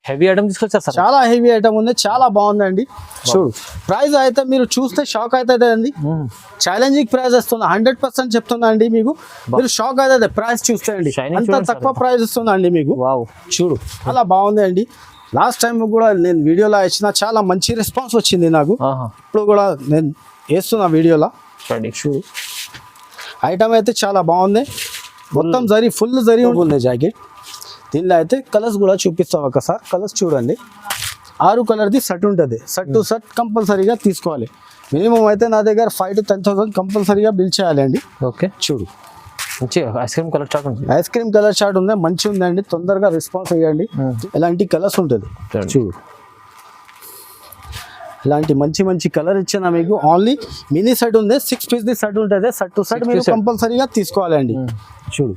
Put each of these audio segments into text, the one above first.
Heavy item తీసుకొచ్చారు sir. చాలా heavy item ఉంది, చాలా బాగుందండి. చూడు ప్రైస్ అయితే మీరు చూస్తే షాక్ అవుతుంది అండి. ఛాలెంజింగ్ ప్రైస్ ఇస్తుంది, 100% చెప్తున్నా అండి మీకు. మీరు షాక్ అవుతుంది ప్రైస్ చూస్తే అండి, అంత తక్కువ ప్రైస్ ఇస్తుంది అండి మీకు. చూడు చాలా బాగుంది అండి. లాస్ట్ టైం కూడా నేను వీడియోలో ఇచ్చిన చాలా మంచి రెస్పాన్స్ వచ్చింది నాకు. ఇప్పుడు కూడా నేను వేస్తున్నా వీడియోలో. చూడు ఐటమ్ అయితే చాలా బాగుంది, మొత్తం జరీ ఫుల్ జరీ ఉంటుంది జాకెట్. దీనిలో అయితే కలర్స్ కూడా చూపిస్తాం ఒకసారి. కలర్స్ చూడండి, 6 కలర్ది సెట్ ఉంటుంది. సెట్ టు సెట్ కంపల్సరీగా తీసుకోవాలి. మినిమం అయితే నా దగ్గర 5,000 to 10,000 కంపల్సరీగా బిల్ చేయాలండి. ఓకే చూడు ఐస్ క్రీమ్ కలర్ చార్ట్ ఉంది. ఐస్ క్రీమ్ కలర్ చార్ట్ ఉంది, మంచిగా ఉందండి. తొందరగా రెస్పాన్స్ అయ్యండి. ఇలాంటి కలర్స్ ఉంటుంది. చూడు ఇలాంటి మంచి మంచి కలర్ ఇచ్చిన మీకు. ఓన్లీ మినీ సెట్ ఉంది, 6 పీస్ది సెట్ ఉంటుంది. సెట్ టు సెట్ మీరు కంపల్సరీగా తీసుకోవాలండి. చూడు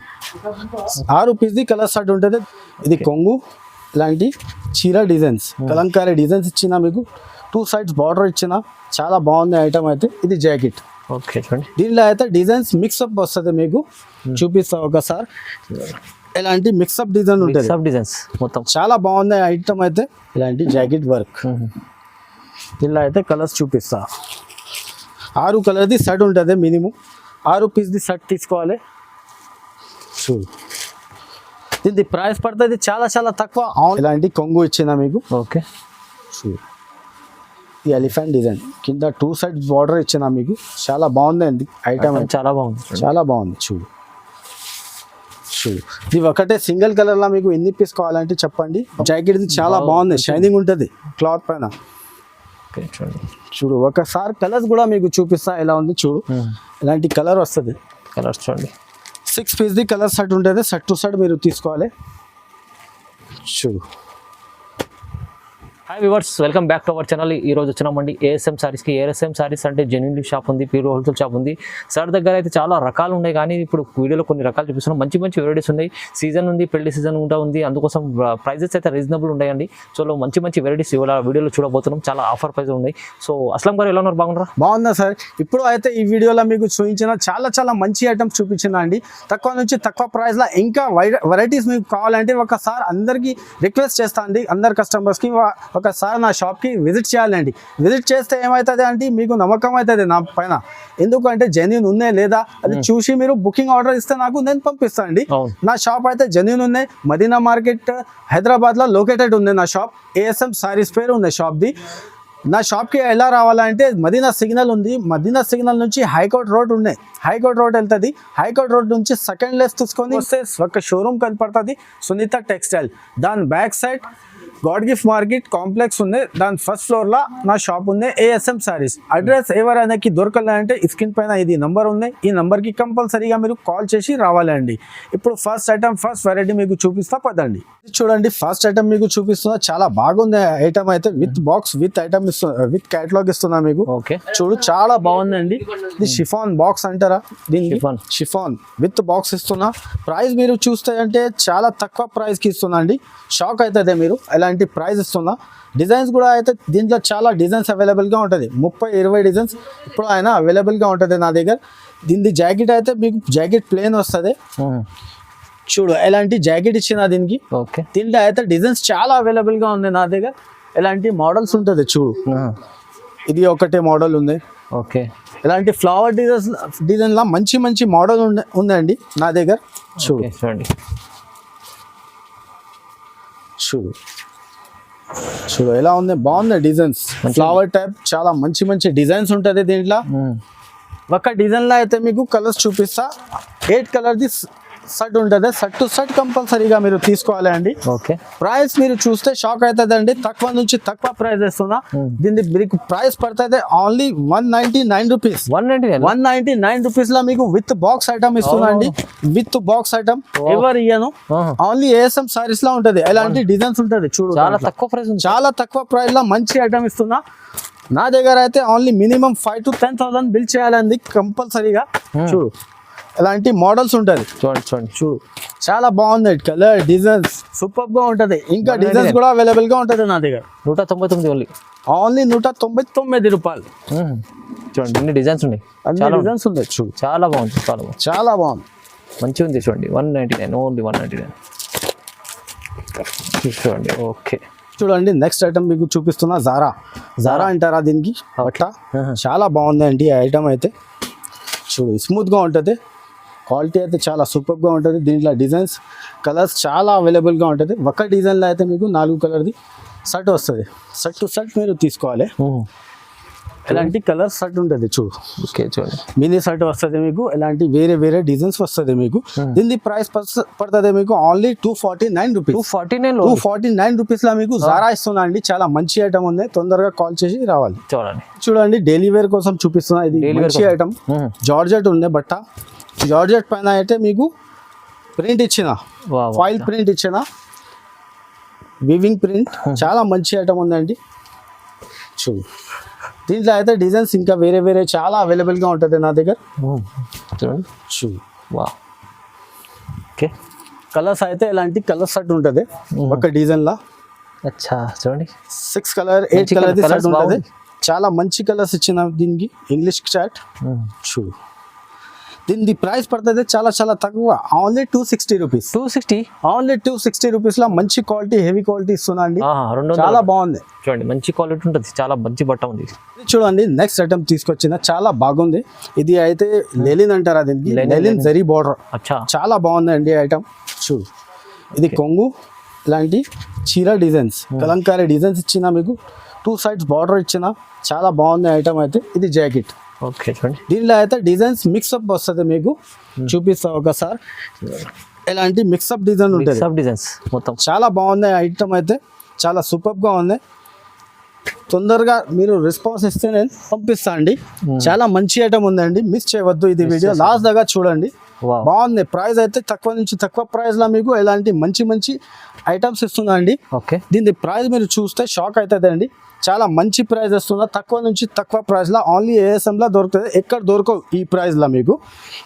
6 పీస్ది కలర్ సెట్ ఉంటుంది. ఇది కొంగు, ఇలాంటి చీర డిజైన్స్, కలంకారీ డిజైన్స్ ఇచ్చిన మీకు. 2 sides బార్డర్ ఇచ్చిన, చాలా బాగుంది ఐటమ్ అయితే. ఇది జాకెట్. ఓకే చూడండి, దీనిలో అయితే డిజైన్స్ మిక్సప్ వస్తుంది మీకు. చూపిస్తా ఒకసారి. ఇలాంటి మిక్సప్ డిజైన్ ఉంటుంది, డిజైన్స్ మొత్తం చాలా చాలా బాగుంది ఐటమ్ అయితే. ఇలాంటి జాకెట్ వర్క్. దీనిలో అయితే కలర్స్ చూపిస్తా. 6 కలర్ది సెట్ ఉంటుంది మినిమం. 6 పీస్ది సెట్ తీసుకోవాలి. చూడు దీని ప్రైస్ పడుతుంది చాలా చాలా తక్కువ. ఇలాంటి కొంగు ఇచ్చిన మీకు. ఓకే చూడు ఈ ఎలిఫెంట్ డిజైన్ కింద 2 sides బార్డర్ ఇచ్చిన మీకు. చాలా బాగుంది అండి ఐటమ్, చాలా బాగుంది, చాలా బాగుంది. చూడు చూడు ఇది ఒకటే సింగిల్ కలర్లో మీకు ఎన్ని పీస్ కావాలంటే చెప్పండి. జాకెట్ చాలా బాగుంది, షైనింగ్ ఉంటుంది క్లాత్ పైన. చూడు ఒకసారి కలర్స్ కూడా మీకు చూపిస్తా ఎలా ఉంది. చూడు ఇలాంటి కలర్ వస్తుంది. కలర్స్ చూడండి, 6 పీస్ది కలర్ సెట్ ఉంటుంది. సెట్ టు సెట్ మీరు తీసుకోవాలి. చూడు hi viewers, welcome back to our channel. ఈ రోజు వచ్చినామండి ఏఎస్ఎం సారీస్కి. ఏఎస్ఎం సారీస్ అంటే జెన్యున్ షాప్ ఉంది, ప్యూర్ హోల్సేల్ షాప్ ఉంది. సార్ దగ్గర అయితే చాలా రకాలు ఉన్నాయి, కానీ ఇప్పుడు వీడియోలో కొన్ని రకాలు చూపిస్తున్నాం. మంచి మంచి వెరైటీస్ ఉన్నాయి. సీజన్ ఉంది, పెళ్లి సీజన్ కూడా ఉంది, అందుకోసం ప్రైజెస్ అయితే రీజనబుల్ ఉన్నాయండి. సో మంచి మంచి వెరైటీస్ ఇవాళ వీడియోలో చూడబోతున్నాం. చాలా ఆఫర్ ప్రైస్ ఉన్నాయి. సో అస్లం గారు ఎలా ఉన్నారు, బాగున్నారా? బాగుందా సార్? ఇప్పుడు అయితే ఈ వీడియోలో మీకు చూపించిన చాలా చాలా మంచి ఐటమ్స్ చూపించిన అండి. తక్కువ నుంచి తక్కువ ప్రైస్లో ఇంకా వెరైటీస్ మీకు కావాలంటే ఒకసారి అందరికీ రిక్వెస్ట్ చేస్తా అండి, అందరు కస్టమర్స్కి ఒకసారి నా షాప్కి విజిట్ చేయాలండి. విజిట్ చేస్తే ఏమవుతుంది అంటే మీకు నమ్మకం అవుతుంది నా పైన. ఎందుకంటే జెన్యూన్ ఉన్నాయి లేదా అది చూసి మీరు బుకింగ్ ఆర్డర్ ఇస్తే నాకు నేను పంపిస్తాను అండి. నా షాప్ అయితే జెన్యూన్ ఉన్నాయి. మదీనా మార్కెట్ హైదరాబాద్లో లొకేటెడ్ ఉంది నా షాప్. ఏఎస్ఎం సారీస్ పేరు ఉంది షాప్ది. నా షాప్కి ఎలా రావాలంటే మదీనా సిగ్నల్ ఉంది. మదీనా సిగ్నల్ నుంచి హైకోర్ట్ రోడ్ ఉన్నాయి. హైకోర్ట్ రోడ్ వెళ్తుంది. హైకోర్ట్ రోడ్ నుంచి సెకండ్ లెఫ్ట్ తీసుకొని వస్తే ఒక షోరూమ్ కనపడుతుంది, సునీత టెక్స్టైల్. దాని back side God gift market complex ఉంది. దాని ఫస్ట్ ఫ్లోర్లో నా షాప్ ఉంది, ఏఎస్ఎం సారీస్. అడ్రస్ ఎవరైనాకి దొరకాలంటే స్క్రీన్ పైన ఇది నంబర్ ఉంది. ఈ నెంబర్కి కంపల్సరీగా మీరు కాల్ చేసి రావాలండి. ఇప్పుడు ఫస్ట్ ఐటమ్, ఫస్ట్ వెరైటీ మీకు చూపిస్తా పదండి. చూడండి ఫస్ట్ ఐటమ్ మీకు చూపిస్తున్నా, చాలా బాగుంది ఐటమ్ అయితే. విత్ బాక్స్ విత్ ఐటమ్ ఇస్తున్నా, విత్ క్యాటలాగ్ ఇస్తున్నా మీకు. ఓకే చూడు చాలా బాగుందండి. ఇది షిఫాన్ బాక్స్ అంటారా, దీన్ని షిఫాన్ విత్ బాక్స్ ఇస్తున్నా. ప్రైస్ మీరు చూస్తే అంటే చాలా తక్కువ ప్రైస్కి ఇస్తున్నా అండి. షాక్ అవుతుంది మీరు, ఎలాంటి ప్రైస్ ఇస్తున్నా. డిజైన్స్ కూడా అయితే దీంట్లో చాలా డిజైన్స్ అవైలబుల్గా ఉంటుంది. 30-20 డిజైన్స్ ఇప్పుడు అయినా అవైలబుల్గా ఉంటుంది నా దగ్గర. దీని జాకెట్ అయితే మీకు జాకెట్ ప్లేన్ వస్తుంది. చూడు ఎలాంటి జాకెట్ ఇచ్చిన దీనికి. ఓకే దీంట్లో అయితే డిజైన్స్ చాలా అవైలబుల్గా ఉంది నా దగ్గర. ఎలాంటి మోడల్స్ ఉంటుంది చూడు. ఇది ఒకటే మోడల్ ఉంది. ఓకే ఇలాంటి ఫ్లవర్ డిజైన్లా మంచి మంచి మోడల్ ఉందండి నా దగ్గర. చూడు చూడండి, చూడు చూడు ఎలా ఉంది, బాగుంది డిజైన్స్. ఫ్లవర్ టైప్ చాలా మంచి మంచి డిజైన్స్ ఉంటుంది దీంట్లో. ఒక డిజైన్లో అయితే మీకు కలర్స్ చూపిస్తా. 8 కలర్ది సెట్ ఉంటుంది. సెట్ టు సెట్ కంపల్సరీగా మీరు తీసుకోవాలి అండి. ఓకే ప్రైస్ మీరు చూస్తే షాక్ అవుతుంది అండి. తక్కువ నుంచి తక్కువ ప్రైస్ ఇస్తున్నా. దీన్ని మీకు ప్రైస్ పడుతుంది ఓన్లీ 199 రూపీస్. 199 రూపీస్ లో మీకు విత్ బాక్స్ ఐటమ్ ఇస్తున్నా అండి. విత్ బాక్స్ ఐటమ్ ఎవరు ఇయ్యను. ఓన్లీ ఏఎస్ఎం సారీస్ లో ఉంటది. ఎలాంటి డిజైన్స్ ఉంటది చూడు. చాలా తక్కువ ప్రైస్, చాలా తక్కువ ప్రైస్ లో మంచి ఐటమ్ ఇస్తున్నా. నా దగ్గర అయితే ఓన్లీ మినిమం 5,000 to 10,000 బిల్ చేయాలండి కంపల్సరీగా. చూడు ఇలాంటి మోడల్స్ ఉంటుంది. చూడండి చూడండి చూడు చాలా బాగుంది. కలర్ డిజైన్స్ సూపర్ గా ఉంటది. ఇంకా డిజైన్స్ కూడా అవైలబుల్ గా ఉంటది నా దగ్గర. 199 ఓన్లీ 199 రూపాయలు. చూడండి అన్ని డిజైన్స్ ఉన్నాయి, చాలా డిజైన్స్ ఉన్నాయి. చూడు చాలా బాగుంది, చాలా బాగుంది, చాలా బాగుంది, మంచిగా ఉంది. చూడండి 199, ఓన్లీ 199 చూడండి. ఓకే చూడండి నెక్స్ట్ ఐటమ్ మీకు చూపిస్తున్నా జారా అంటారా దీనికి బట్ట చాలా బాగుంది అండి ఈ ఐటమ్ అయితే చూడు స్మూత్గా ఉంటుంది క్వాలిటీ అయితే చాలా సూపర్గా ఉంటుంది దీంట్లో డిజైన్స్ కలర్స్ చాలా అవైలబుల్గా ఉంటుంది ఒక డిజైన్లో అయితే మీకు 4 కలర్ది షర్ట్ వస్తుంది షర్ట్ టు షర్ట్ మీరు తీసుకోవాలి ఎలాంటి కలర్ షర్ట్ ఉంటుంది చూడు ఓకే చూడండి మినీ షర్ట్ వస్తుంది మీకు ఎలాంటి వేరే డిజైన్స్ వస్తుంది మీకు దీని ప్రైస్ పడుతుంది మీకు ఓన్లీ 249 రూపీస్ 249 రూపీస్ లో మీకు జారా ఇస్తున్నా అండి చాలా మంచి ఐటమ్ ఉంది తొందరగా కాల్ చేసి రావాలి చూడండి డైలీ వేర్ కోసం చూపిస్తున్నా ఇది మంచి ఐటమ్ జార్జెట్ ఉంది బట్ట జార్జెట్ పైన అయితే మీకు ప్రింట్ ఇచ్చిన ఫాయిల్ ప్రింట్ ఇచ్చిన వివింగ్ ప్రింట్ చాలా మంచి ఐటమ్ ఉందండి చూడు దీంట్లో అయితే డిజైన్స్ ఇంకా వేరే చాలా అవైలబుల్గా ఉంటుంది నా దగ్గర చూడండి చూడు ఓకే కలర్స్ అయితే ఇలాంటి కలర్ షర్ట్ ఉంటుంది ఒక డిజైన్లో అచ్చా చూడండి 6 కలర్ 8 కలర్ షర్ట్ ఉంటుంది చాలా మంచి కలర్స్ ఇచ్చిన దీనికి ఇంగ్లీష్ షర్ట్ చూడు దీని ప్రైస్ పడుతుంది చాలా తక్కువ ఓన్లీ 260 రూపీస్ ఓన్లీ 260 రూపీస్లో మంచి క్వాలిటీ హెవీ క్వాలిటీ ఇస్తున్నా అండి చాలా బాగుంది చూడండి మంచి క్వాలిటీ ఉంటుంది చాలా మంచి బట్ట ఉంది చూడండి నెక్స్ట్ ఐటమ్ తీసుకొచ్చిన చాలా బాగుంది ఇది అయితే లెలిన్ అంటారా దీనికి లెలిన్ జరీ బార్డర్ చాలా బాగుంది అండి ఐటమ్ చూడు ఇది కొంగు ఇలాంటి చీర డిజైన్స్ కలంకారీ డిజైన్స్ ఇచ్చిన మీకు 2 సైడ్స్ బార్డర్ ఇచ్చిన చాలా బాగుంది ఐటమ్ అయితే ఇది జాకెట్ ఓకే చూడండి దీనిలో అయితే డిజైన్స్ మిక్సప్ వస్తుంది మీకు చూపిస్తా ఒకసారి ఇలాంటి మిక్సప్ డిజైన్ ఉంటుంది డిజైన్స్ మొత్తం చాలా బాగుంది ఐటమ్ అయితే చాలా సూపర్గా ఉంది తొందరగా మీరు రెస్పాన్స్ ఇస్తే నేను పంపిస్తా అండి చాలా మంచి ఐటమ్ ఉందండి మిస్ చేయవద్దు ఇది వీడియో లాస్ట్ దాకా చూడండి బాగుంది ప్రైస్ అయితే తక్కువ నుంచి తక్కువ ప్రైస్ లో మీకు ఇలాంటి మంచి ఐటమ్స్ ఇస్తున్నా అండి దీని ప్రైస్ మీరు చూస్తే షాక్ అవుతుంది అండి చాలా మంచి ప్రైస్ వస్తుందా తక్కువ నుంచి తక్కువ ప్రైస్ లో ఓన్లీ ASM లో దొరుకుతుంది ఎక్కడ దొరకవు ఈ ప్రైస్ లో మీకు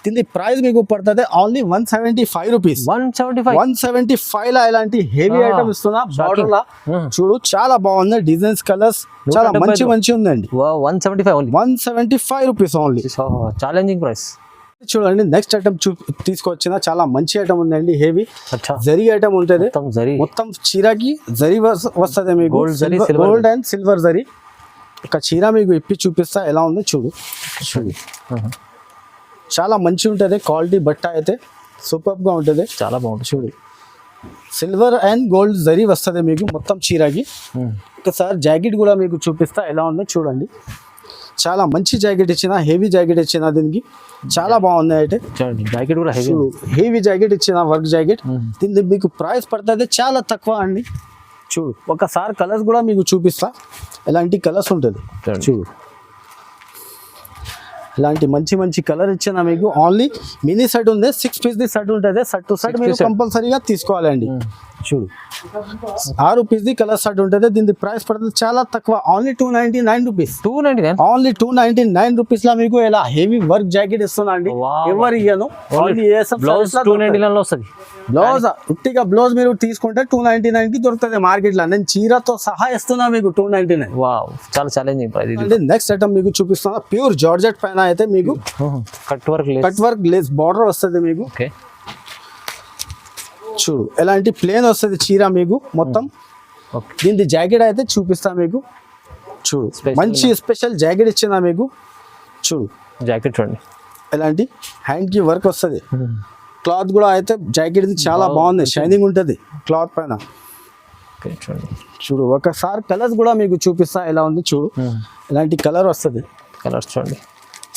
దీని ప్రైస్ మీకు పడుతుంది ఓన్లీ 175 రూపీస్ 175 లో ఇలాంటి హెవీ ఐటమ్ ఇస్తున్నా బార్డర్ లా చూడు చాలా బాగుంది డిజైన్స్ కలర్స్ చాలా మంచి ఉందండి 175 రూపీస్ ఓన్లీ ఛాలెంజింగ్ ప్రైస్ చూడండి నెక్స్ట్ ఐటమ్ తీసుకొచ్చిన చాలా మంచి ఐటమ్ ఉందండి హెవీ జరీ ఐటమ్ ఉంటుంది మొత్తం చీరకి జరీ వస్తుంది మీకు గోల్డ్ అండ్ సిల్వర్ జరీ ఒక చీర మీకు ఇప్పి చూపిస్తా ఎలా ఉంది చూడు చాలా మంచి ఉంటుంది క్వాలిటీ బట్ట అయితే సూపర్గా ఉంటుంది చాలా బాగుంటుంది చూడు సిల్వర్ అండ్ గోల్డ్ జరీ వస్తుంది మీకు మొత్తం చీరకి ఒకసారి జాకెట్ కూడా మీకు చూపిస్తా ఎలా ఉంది చూడండి చాలా మంచి జాకెట్ ఇచ్చిన హెవీ జాకెట్ ఇచ్చిన దీనికి చాలా బాగుంది అయితే జాకెట్ కూడా హెవీ జాకెట్ ఇచ్చిన వర్క్ జాకెట్ దీనికి మీకు ప్రైస్ పడుతుంది చాలా తక్కువ అండి చూడు ఒకసారి కలర్స్ కూడా మీకు చూపిస్తా ఎలాంటి కలర్స్ ఉంటుంది చూడు ఇలాంటి మంచి కలర్ ఇచ్చిన మీకు ఓన్లీ మినీ సెట్ ఉంది 6 పీస్ సెట్ ఉంటుంది సెట్ టు సెట్ మీరు కంపల్సరీగా తీసుకోవాలండి చూడు 6 పీస్ కలర్ సెట్ ఉంటుంది దీని ప్రైస్ పడుతుంది చాలా తక్కువ ఓన్లీ 299 రూపీస్ ఓన్లీ 299 రూపీస్ లో మీకు ఇలా హెవీ వర్క్ జాకెట్ ఇస్తున్నా అండి ఎవరు ఇయ్యను బ్లౌజ్ ఉట్టిగా బ్లౌజ్ మీరు తీసుకుంటే 299 కి దొరుకుతుంది మార్కెట్ లో నేను చీరతో సహా ఇస్తున్నా మీకు 299 చాలా ఛాలెంజింగ్ నెక్స్ట్ ఐటమ్ మీకు చూపిస్తున్నా ప్యూర్ జార్జెట్ పైన అయితే మీకు కట్ వర్క్ లేస్ బార్డర్ వస్తుంది మీకు చూడు ఎలాంటి ప్లేన్ వస్తుంది చీర మీకు మొత్తం దీని జాకెట్ అయితే చూపిస్తా మీకు చూడు మంచి స్పెషల్ జాకెట్ ఇచ్చిన మీకు చూడు జాకెట్ చూడండి ఎలాంటి హ్యాండ్ కి వర్క్ వస్తుంది క్లాత్ కూడా అయితే జాకెట్ చాలా బాగుంది షైనింగ్ ఉంటుంది క్లాత్ పైన చూడు ఒకసారి కలర్స్ కూడా మీకు చూపిస్తా ఎలా ఉంది చూడు ఇలాంటి కలర్ వస్తుంది కలర్స్ చూడండి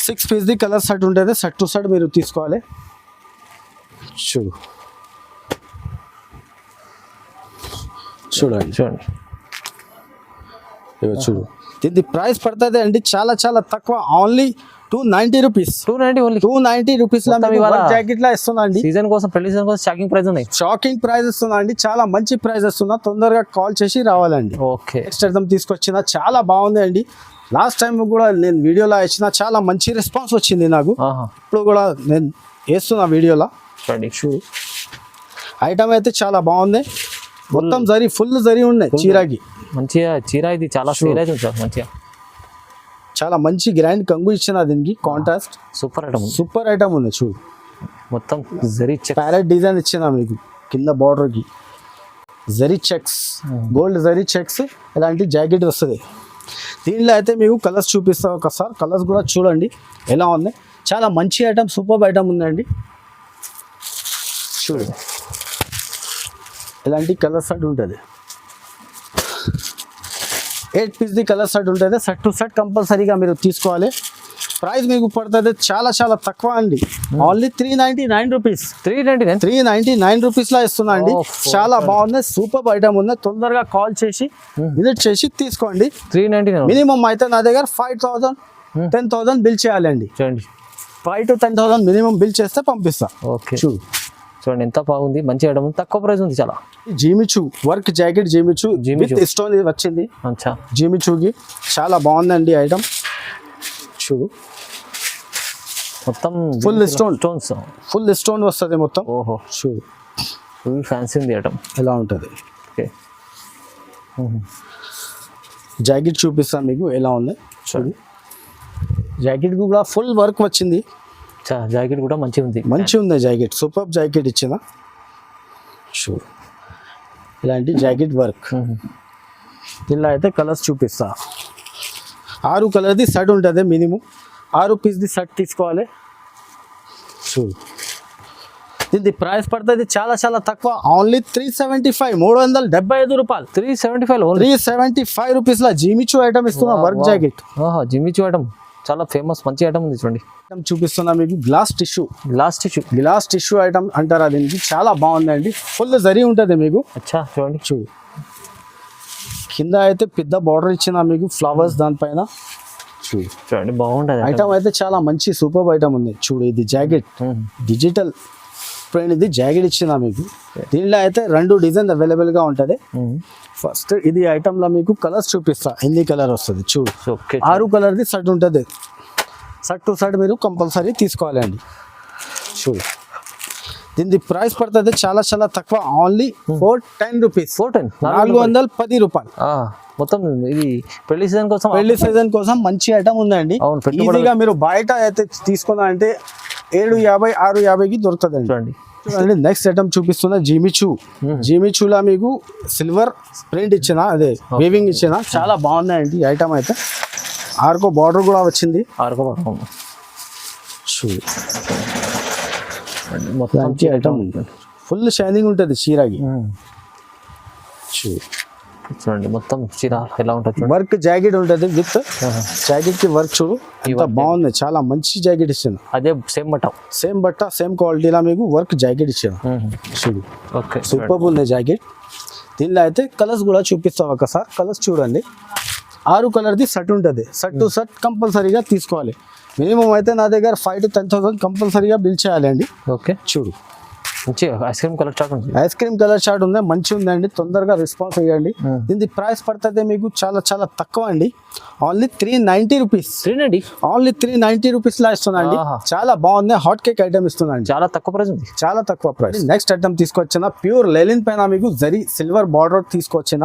6 పీస్ కలర్ సెట్ ఉంటుంది సెట్ టు సెట్ మీరు తీసుకోవాలి చూడు చూడండి చూడు దీని ప్రైస్ పడుతుంది అండి చాలా తక్కువ ఓన్లీ 290 రూపీస్ 290 రూపీస్ జాకెట్ లా ఇస్తున్నా అండి సీజన్ కోసం పెళ్లి సీజన్ కోసం షాకింగ్ ప్రైస్ ఉన్నాయి షాకింగ్ ప్రైస్ ఇస్తున్నా అండి చాలా మంచి ప్రైస్ ఇస్తున్నా తొందరగా కాల్ చేసి రావాలండి ఓకే నెక్స్ట్ ఐటమ్ తీసుకొచ్చిన చాలా బాగుంది అండి లాస్ట్ టైం కూడా నేను వీడియోలో ఇచ్చిన చాలా మంచి రెస్పాన్స్ వచ్చింది నాకు ఇప్పుడు కూడా నేను వేస్తున్నా వీడియోలో చూడు ఐటమ్ అయితే చాలా బాగుంది మొత్తం జరీ ఫుల్ జరీ ఉన్నాయి చీరకి మంచిగా చీర ఇది చాలా సేల్ అవుతుంది సార్ మంచిగా చాలా మంచి గ్రాండ్ కంగు ఇచ్చిన దీనికి కాంట్రాస్ట్ సూపర్ ఐటమ్ ఉంది చూడు మొత్తం జరీ ప్యారెట్ డిజైన్ ఇచ్చిన మీకు కింద బార్డర్ కి zari checks, gold zari checks ఇలాంటి జాకెట్ వస్తుంది. దీనిలో అయితే మీకు కలర్స్ చూపిస్తాం ఒకసారి. కలర్స్ కూడా చూడండి ఎలా ఉంది. చాలా మంచి ఐటమ్, సూపర్ ఐటమ్ ఉందండి. చూడండి ఇలాంటి కలర్ సెట్ ఉంటుంది. 8 పీస్ది కలర్ సెట్ ఉంటుంది. సెట్ టు సెట్ కంపల్సరీగా మీరు తీసుకోవాలి. ప్రైస్ మీకు పడుతుంది చాలా చాలా తక్కువ అండి. Only 399 rupees. 399 రూపీస్లో ఇస్తున్నా అండి. చాలా బాగుంది, సూపర్ ఐటమ్ ఉంది. తొందరగా కాల్ చేసి విజిట్ చేసి తీసుకోండి. 399 మినిమం అయితే నా దగ్గర 5,000 10,000 బిల్ చేయాలండి. చూడండి 5 to 10,000 మినిమం బిల్ చేస్తే పంపిస్తా. ఓకే చూడు చూడండి ఎంత బాగుంది, మంచి ఐటమ్ ఉంది, తక్కువ ప్రైస్ ఉంది చాలా. జీమిచూ వర్క్ జాకెట్, జీమిచూ విత్ స్టోన్ వచ్చింది. అచ్చా జీమిచూకి చాలా బాగుందండి ఐటమ్. చూడు మొత్తం ఫుల్ స్టోన్స్ ఫుల్ స్టోన్ వస్తుంది మొత్తం. ఓహో చూడు ఫుల్ ఫ్యాన్సీ ఉంది ఐటమ్. ఎలా ఉంటుంది. ఓకే జాకెట్ చూపిస్తాను మీకు ఎలా ఉంది. చూడు జాకెట్ కూడా ఫుల్ వర్క్ వచ్చింది. జాకెట్ కూడా మంచిగా ఉంది, మంచిగా ఉంది జాకెట్. సూపర్ జాకెట్ ఇచ్చిన. చూడు ఇలాంటి జాకెట్ వర్క్. ఇలా అయితే కలర్స్ చూపిస్తా. 6 కలర్ది సెట్ ఉంటుంది. మినిమం 6 పీస్ది సెట్ తీసుకోవాలి. చూడు దీని ప్రైస్ పడుతుంది చాలా చాలా తక్కువ. ఓన్లీ 375 375 రూపాయలు. 375 రూపీస్లో జీమిచూ ఐటమ్ ఇస్తున్నా. Work jacket. జీమిచూ ఐటమ్ చాలా ఫేమస్, మంచి ఐటమ్ ఉంది. చూడండి చూపిస్తున్నా మీకు. గ్లాస్ టిష్యూ ఐటమ్ అంటారా దీనికి. చాలా బాగుందండి. ఫుల్ జరీ ఉంటుంది మీకు. అచ్చా చూడండి. చూడు కింద అయితే పెద్ద బార్డర్ ఇచ్చిన మీకు ఫ్లవర్స్ దానిపైన. చూడండి బాగుంటుంది ఐటమ్ అయితే చాలా మంచి సూపర్ ఐటమ్ ఉంది. చూడు ఇది జాకెట్, డిజిటల్ ప్రింట్. ఇది జాకెట్ ఇచ్చిన మీకు. దీనిలో అయితే 2 డిజైన్ అవైలబుల్గా ఉంటుంది. ఫస్ట్ ఇది ఐటమ్లో మీకు కలర్స్ చూపిస్తా. ఎన్ని కలర్ వస్తుంది చూడు. 6 కలర్ది సెట్ ఉంటుంది. సెట్ టు సెట్ మీరు కంపల్సరీ తీసుకోవాలండి. చూడు దీని ప్రైస్ పడుతుంది చాలా చాలా తక్కువ. Only 410 rupees. 410 రూపాయలు. మొత్తం ఇది పెళ్లి సీజన్ కోసం మంచి ఐటమ్ ఉందండి. ఈజీగా మీరు బయట అయితే తీసుకున్నా అంటే 750 650కి దొరుకుతుందండి. చూడండి నెక్స్ట్ ఐటమ్ చూపిస్తున్నా. జీమిచూలా మీకు సిల్వర్ ప్రింట్ ఇచ్చిన, అదే వీవింగ్ ఇచ్చిన. చాలా బాగుందండి ఐటమ్ అయితే. ఆర్కో బార్డర్ కూడా వచ్చింది. చూడు మొత్తం ఐటమ్ ఉంటుంది. ఫుల్ షైనింగ్ ఉంటుంది చీరకి. చూడండి మొత్తం చీర ఎలా ఉంటుంది. వర్క్ జాకెట్ ఉంటుంది విత్ జాకెట్ కి వర్క్. చూడు ఎంత బాగుంది, చాలా మంచి జాకెట్ ఇచ్చాను. అదే సేమ్ బట్ట సేమ్ క్వాలిటీలా మీకు వర్క్ జాకెట్ ఇచ్చాను. చూడు ఓకే సూపర్ ఉంది జాకెట్. దీనిలో అయితే కలర్స్ కూడా చూపిస్తాం ఒకసారి. కలర్స్ చూడండి. 6 కలర్ది సెట్ ఉంటుంది. సెట్ టు సెట్ కంపల్సరీగా తీసుకోవాలి. మినిమం అయితే నా దగ్గర 5 to 10,000 కంపల్సరీగా బిల్ చేయాలండి. ఓకే చూడు మంచి ఐస్ క్రీమ్ కలర్ చార్ట్ ఉంది. మంచి ఉందండి. తొందరగా రెస్పాన్స్ అయ్యండి. దీని ప్రైస్ పడుతుంది మీకు చాలా చాలా తక్కువ అండి. ఓన్లీ 390 రూపీస్. ఓన్లీ 390 రూపీస్ లా ఇస్తున్నాండి. చాలా బాగుంది. హాట్ కేక్ ఐటమ్ ఇస్తున్నాండి. చాలా తక్కువ ప్రైస్ ఉంది. చాలా తక్కువ ప్రైస్. నెక్స్ట్ ఐటమ్ తీసుకొచ్చిన ప్యూర్ లెలిన్ పైన మీకు జరీ సిల్వర్ బార్డర్ తీసుకొచ్చిన.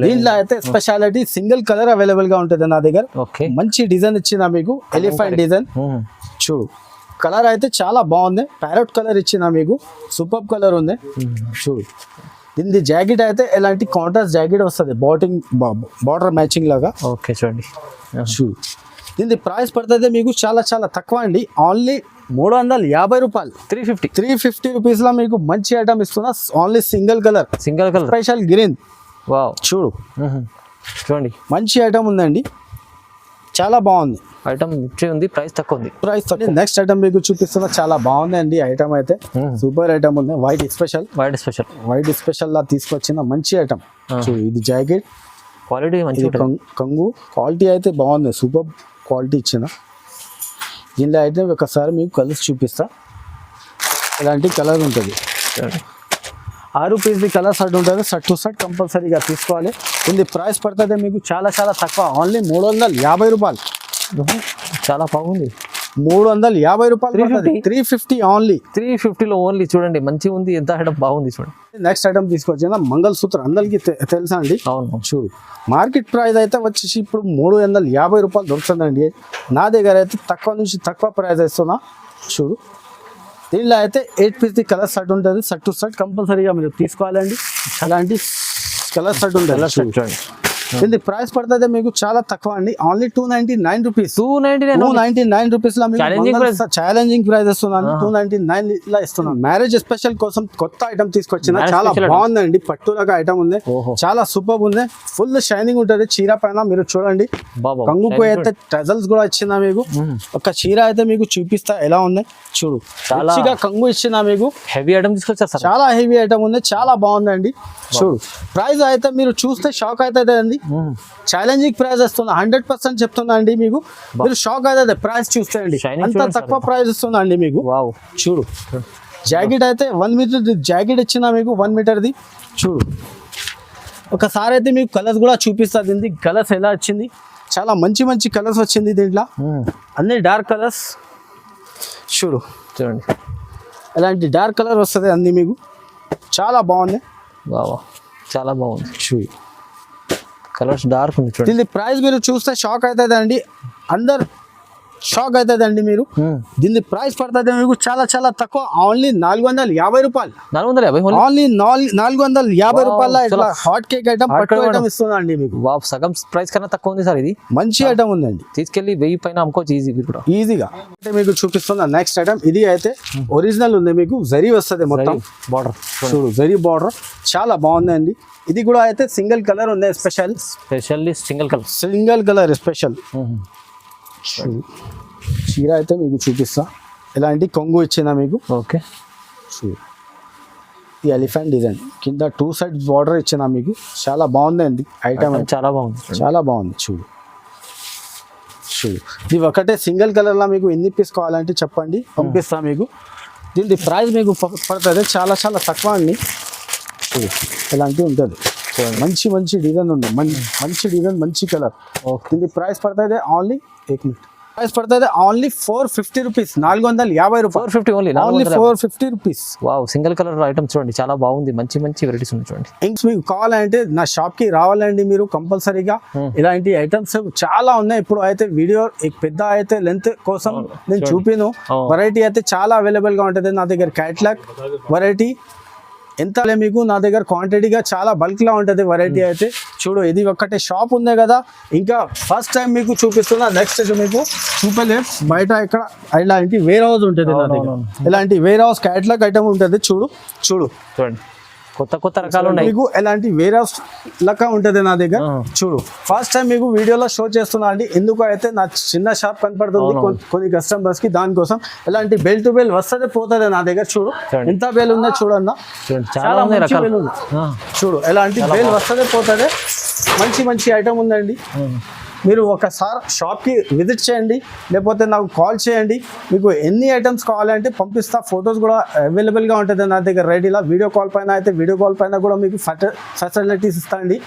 దీంట్లో అయితే స్పెషాలిటీ సింగిల్ కలర్ అవైలబుల్ గా ఉంటుంది నా దగ్గర. మంచి డిజైన్ ఇచ్చిన మీకు, ఎలిఫెంట్ డిజైన్. చూడు కలర్ అయితే చాలా బాగుంది. ప్యారెట్ కలర్ ఇచ్చిన మీకు. సూపర్ కలర్ ఉంది. చూడు దీని జాకెట్ అయితే ఎలాంటి కాంట్రాస్ట్ జాకెట్ వస్తుంది. బార్డర్ మ్యాచింగ్ లాగా. ఓకే చూడండి. చూడు దీని ప్రైస్ పడుతుంది మీకు చాలా చాలా తక్కువ అండి. ఓన్లీ 350 రూపాయలు. 350 రూపీస్లో మీకు మంచి ఐటమ్ ఇస్తున్నా. Only single colour special green. చూడు చూడండి మంచి ఐటమ్ ఉందండి. చాలా బాగుంది ఐటమ్. ఉంది ప్రైస్ తక్కువ ఉంది. నెక్స్ట్ ఐటమ్ మీకు చూపిస్తున్నా. చాలా బాగుంది అండి ఐటమ్ అయితే. సూపర్ ఐటమ్ ఉంది. వైట్ స్పెషల్ లా తీసుకొచ్చిన మంచి ఐటమ్. ఇది జాకెట్ క్వాలిటీ మంచి కంగు క్వాలిటీ అయితే బాగుంది. సూపర్ క్వాలిటీ ఇచ్చిన. దీనిలో అయితే ఒకసారి మీకు కలర్స్ చూపిస్తా. ఇలాంటి కలర్ ఉంటుంది. 6 పీస్ది కలర్ సెట్ ఉంటుంది. సెట్ టు సెట్ కంపల్సరీగా తీసుకోవాలి. దీని ప్రైస్ పడుతుంది మీకు చాలా చాలా తక్కువ. ఓన్లీ 350 రూపాయలు. చాలా బాగుంది. 350 రూపాయలు. 350 ఓన్లీ. 350లో ఓన్లీ. చూడండి మంచిగా ఉంది. ఎంత ఐటమ్ బాగుంది. చూడండి నెక్స్ట్ ఐటమ్ తీసుకొచ్చిన మంగళసూత్ర. అందరికి తెలుసా అండి. అవును. చూడు మార్కెట్ ప్రైస్ అయితే వచ్చేసి ఇప్పుడు 350 రూపాయలు దొరుకుతుందండి. నా దగ్గర అయితే తక్కువ నుంచి తక్కువ ప్రైస్ ఇస్తున్నా. చూడు దీనిలో అయితే 8 పీస్ ది కలర్ షర్ట్ ఉంటుంది, షర్ట్ టు షర్ట్ కంపల్సరీగా మీరు తీసుకోవాలండి. అలాంటి కలర్ షర్ట్ ఉంటుంది. చూడండి దీని ప్రైస్ పడుతుంది మీకు చాలా తక్కువ అండి, ఓన్లీ 299 రూపీస్. 299 రూపీస్ లో ఛాలెంజింగ్ ప్రైస్ ఇస్తున్నాను. 299 ఇలా ఇస్తున్నాను. మ్యారేజ్ స్పెషల్ కోసం కొత్త ఐటమ్ తీసుకొచ్చిన, చాలా బాగుందండి. పట్టులాగా ఐటమ్ ఉంది, చాలా సూపర్ ఉంది. ఫుల్ షైనింగ్ ఉంటుంది చీర పైన. మీరు చూడండి కంగుకు అయితే టజల్స్ కూడా ఇచ్చిన మీకు. ఒక చీర అయితే మీకు చూపిస్తా ఎలా ఉంది చూడు. చాలా కంగు ఇచ్చిన మీకు. హెవీ ఐటమ్ తీసుకొచ్చారు, చాలా హెవీ ఐటమ్ ఉంది, చాలా బాగుందండి. చూడు ప్రైస్ అయితే మీరు చూస్తే షాక్ అవుతుంది అండి. ఛాలెంజింగ్ ప్రైస్ ఇస్తున్నా, 100% చెప్తున్నా అండి మీకు. మీరు షాక్ అవుతుంది ప్రైస్ చూస్తే అండి. అంత తక్కువ ప్రైస్ ఇస్తున్నా అండి మీకు. చూడు జాకెట్ అయితే 1 మీటర్ జాకెట్ ఇచ్చిన మీకు, 1 మీటర్ది. చూడు ఒకసారి అయితే మీకు కలర్స్ కూడా చూపిస్తా. దీనికి కలర్స్ ఎలా వచ్చింది, చాలా మంచి మంచి కలర్స్ వచ్చింది దీంట్లో, అన్ని డార్క్ కలర్స్. చూడు చూడండి ఇలాంటి డార్క్ కలర్ వస్తుంది అన్ని మీకు, చాలా బాగుంది. చాలా బాగుంది. చూడు కలర్స్ డార్క్ ఉంది చూడండి. దీని ప్రైస్ మీరు చూస్తే షాక్ అవుతుంది అండి, అందరు షాక్ అవుతుంది అండి మీరు. దీని ప్రైస్ పడుతుంది మీకు చాలా చాలా తక్కువ, ఓన్లీ 450 రూపాయలు. 450 ఓన్లీ 450 రూపాయల ఇట్లా హాట్ కేక్ ఐటమ్, పట్టు ఐటమ్ ఇస్తున్నా అండి మీకు. సగం ప్రైస్ కన్నా తక్కువ ఉంది సార్. ఇది మంచి ఐటమ్ ఉందండి, తీసుకెళ్లి 1000 పైన అమ్ముకోవచ్చు ఈజీగా. అంటే మీకు చూపిస్తున్నా నెక్స్ట్ ఐటమ్. ఇది అయితే ఒరిజినల్ ఉంది మీకు, జరీ వస్తుంది మొత్తం బార్డర్. చూడు జరీ బార్డర్ చాలా బాగుందండి. ఇది కూడా అయితే సింగిల్ కలర్ ఉంది, స్పెషల్లీ సింగిల్ కలర్ స్పెషల్. చీర అయితే మీకు చూపిస్తా, ఇలాంటి కొంగు ఇచ్చిన మీకు. ఓకే ఈ ఎలిఫెంట్ డిజైన్ కింద 2 సైడ్ బార్డర్ ఇచ్చిన మీకు, చాలా బాగుందండి ఐటమ్, చాలా బాగుంది, చాలా బాగుంది. చూడు ఇది ఒకటే సింగిల్ కలర్లో మీకు ఎన్ని పీస్ కావాలంటే చెప్పండి, పంపిస్తా మీకు. దీని ప్రైస్ మీకు పడుతుంది చాలా చాలా తక్కువ అండి. చూడు ఇలాంటివి ఉంటుంది, మంచి మంచి డిజైన్ ఉంది, మంచి డిజైన్ మంచి కలర్. దీని ప్రైస్ పడుతుంది ఓన్లీ 1 మినిట్, ప్రైస్ పడుతుంది ఓన్లీ 450 రూపీస్. 450 రూపాయలు, 450 రూపీస్. సింగిల్ కలర్ ఐటమ్ చూడండి, చాలా బాగుంది. మంచి మంచి వెరైటీస్ ఉన్నాయి చూడండి. ఇంక్స్ మీకు కావాలంటే నా షాప్ కి రావాలండి మీరు కంపల్సరీగా. ఇలాంటి ఐటమ్స్ చాలా ఉన్నాయి. ఇప్పుడు అయితే వీడియో పెద్ద అయితే లెంత్ కోసం నేను చూపిను. వెరైటీ అయితే చాలా అవైలబుల్ గా ఉంటుంది నా దగ్గర. క్యాట్లాగ్ వెరైటీ ఎంత మీకు నా దగ్గర క్వాంటిటీగా చాలా బల్క్ లా ఉంటుంది వెరైటీ అయితే. చూడు ఇది ఒక్కటే షాప్ ఉంది కదా, ఇంకా ఫస్ట్ టైం మీకు చూపిస్తున్నా. నెక్స్ట్ మీకు చూపలేదు బయట ఇక్కడ ఇలాంటి వేర్ హౌస్ ఉంటుంది నా దగ్గర. ఇలాంటి వేర్ హౌస్ క్యాట్లాగ్ ఐటమ్ ఉంటుంది. చూడు చూడండి కొత్త కొత్త రకాలు ఉన్నాయి మీకు. ఎలాంటి వేర్ హౌస్ లెక్క ఉంటుంది నా దగ్గర. చూడు ఫస్ట్ టైం మీకు వీడియోలో షో చేస్తున్నా అండి, ఎందుకు అయితే నా చిన్న షాప్ కనపడుతుంది కొన్ని కస్టమర్స్ కి, దానికోసం. ఎలాంటి బెల్ టు బెల్ వస్తుంది పోతుంది నా దగ్గర. చూడు ఎంత బెల్ ఉందో చూడన్నా, చాలా మంచి బెల్ ఉంది. చూడు ఎలాంటి బెల్ వస్తుంది పోతుంది, మంచి మంచి ఐటమ్ ఉందండి. మీరు ఒకసారి షాప్కి విజిట్ చేయండి, లేకపోతే నాకు కాల్ చేయండి. మీకు ఎన్ని ఐటమ్స్ కావాలంటే పంపిస్తా. ఫొటోస్ కూడా అవైలబుల్గా ఉంటుంది నా దగ్గర రెడీలా. వీడియో కాల్ పైన కూడా మీకు ఫెసిలిటీస్ ఇస్తా అండి.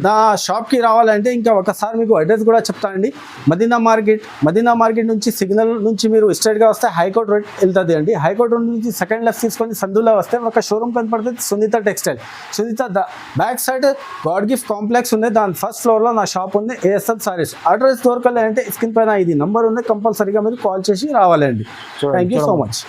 నా షాప్కి రావాలంటే ఇంకా ఒకసారి మీకు అడ్రస్ కూడా చెప్తా అండి. మదీనా మార్కెట్ నుంచి సిగ్నల్ నుంచి మీరు స్ట్రైట్గా వస్తే హైకోర్ట్ రోడ్ వెళ్తుంది అండి. హైకోర్ట్ రోడ్ నుంచి సెకండ్ లెఫ్ట్ తీసుకొని సందులో వస్తే ఒక షోరూమ్ కనపడుతుంది, Sunitha textile. Back side God gift complex ఉంది, దాని ఫస్ట్ ఫ్లోర్లో నా షాప్ ఉంది, ASM సారీస్. అడ్రస్ దొరకాలంటే స్క్రీన్ పైన ఇది నంబర్ ఉంది, కంపల్సరీగా మీరు కాల్ చేసి రావాలండి. Thank you so much.